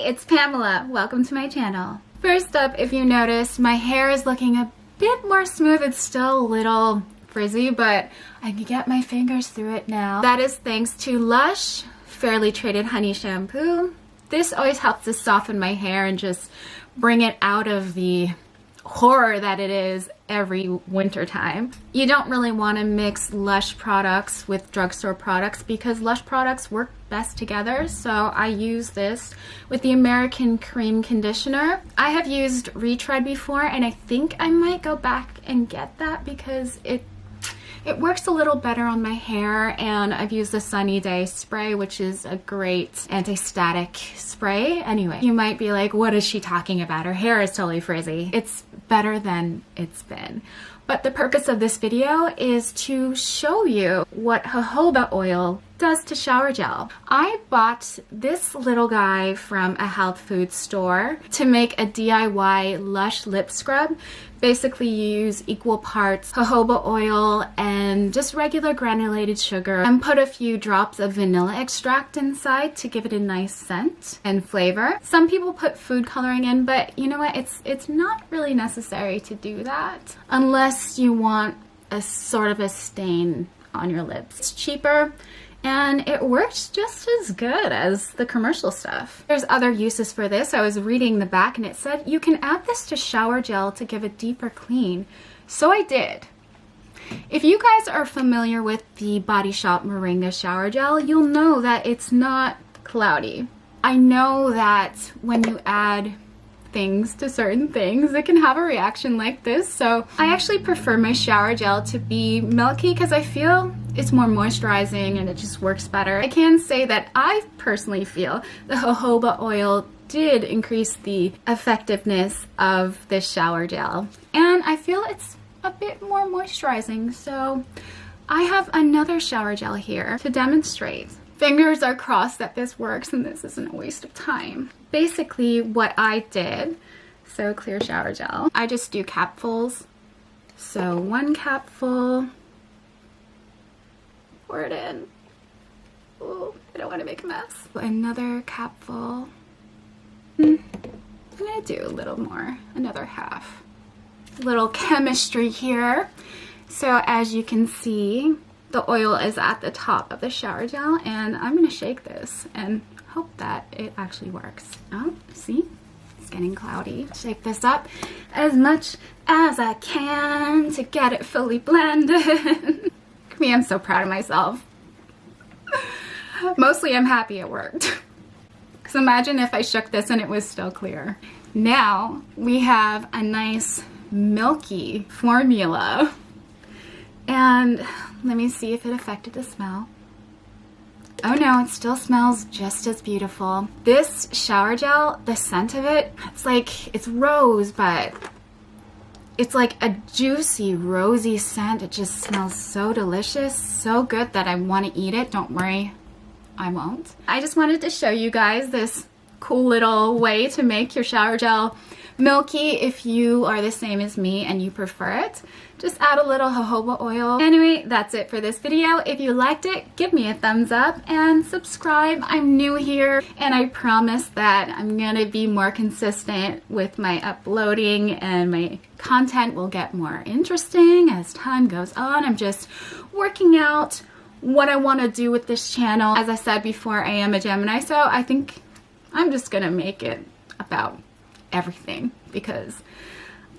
it's Pamela. Welcome to my channel. First up, if you notice, my hair is looking a bit more smooth. It's still a little frizzy, but I can get my fingers through it now. That is thanks to Lush Fairly Traded Honey Shampoo. This always helps to soften my hair and just bring it out of the horror that it is every winter time. You don't really want to mix Lush products with drugstore products because Lush products work best together. So I use this with the American Cream Conditioner. I have used Retread before and I think I might go back and get that because it works a little better on my hair, and I've used the Sunny Day spray, which is a great anti-static spray. Anyway, you might be like, what is she talking about? Her hair is totally frizzy. It's better than it's been. But the purpose of this video is to show you what jojoba oil does to shower gel. I bought this little guy from a health food store to make a DIY Lush lip scrub. Basically, you use equal parts jojoba oil and just regular granulated sugar and put a few drops of vanilla extract inside to give it a nice scent and flavor. Some people put food coloring in, but you know what? It's not really necessary to do that unless you want a sort of a stain on your lips. It's cheaper and it works just as good as the commercial stuff. There's other uses for this. I was reading the back and it said you can add this to shower gel to give a deeper clean. So I did. If you guys are familiar with the Body Shop Moringa shower gel, you'll know that it's not cloudy. I know that when you add things to certain things, it can have a reaction like this. So I actually prefer my shower gel to be milky because I feel it's more moisturizing and it just works better. I can say that I personally feel the jojoba oil did increase the effectiveness of this shower gel, and I feel it's a bit more moisturizing. So I have another shower gel here to demonstrate. Fingers are crossed that this works and this isn't a waste of time. Basically what I did, so clear shower gel, I just do capfuls. So one capful, pour it in. Ooh, I don't want to make a mess. Another capful. I'm gonna do a little more, another half. Little chemistry here. So as you can see, the oil is at the top of the shower gel, and I'm gonna shake this and hope that it actually works. Oh, see? It's getting cloudy. Shake this up as much as I can to get it fully blended. Look at me, I'm so proud of myself. Mostly I'm happy it worked. Because imagine if I shook this and it was still clear. Now we have a nice milky formula. And let me see if it affected the smell. Oh no, it still smells just as beautiful. This shower gel, the scent of it, it's rose, but it's like a juicy, rosy scent. It just smells so delicious, so good that I want to eat it. Don't worry, I won't. I just wanted to show you guys this cool little way to make your shower gel milky if you are the same as me and you prefer it. Just add a little jojoba oil. Anyway, that's it for this video. If you liked it, give me a thumbs up and subscribe. I'm new here and I promise that I'm gonna be more consistent with my uploading and my content will get more interesting as time goes on. I'm just working out what I want to do with this channel. As I said before, I am a Gemini, so I think I'm just gonna make it about everything because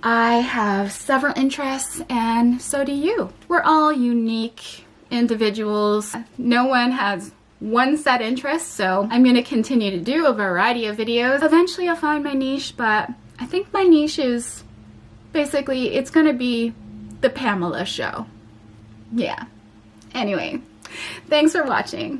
I have several interests and so do you. We're all unique individuals. No one has one set interest, so I'm going to continue to do a variety of videos. Eventually I'll find my niche, but I think my niche is basically, it's going to be the Pamela show. Yeah. Anyway, thanks for watching.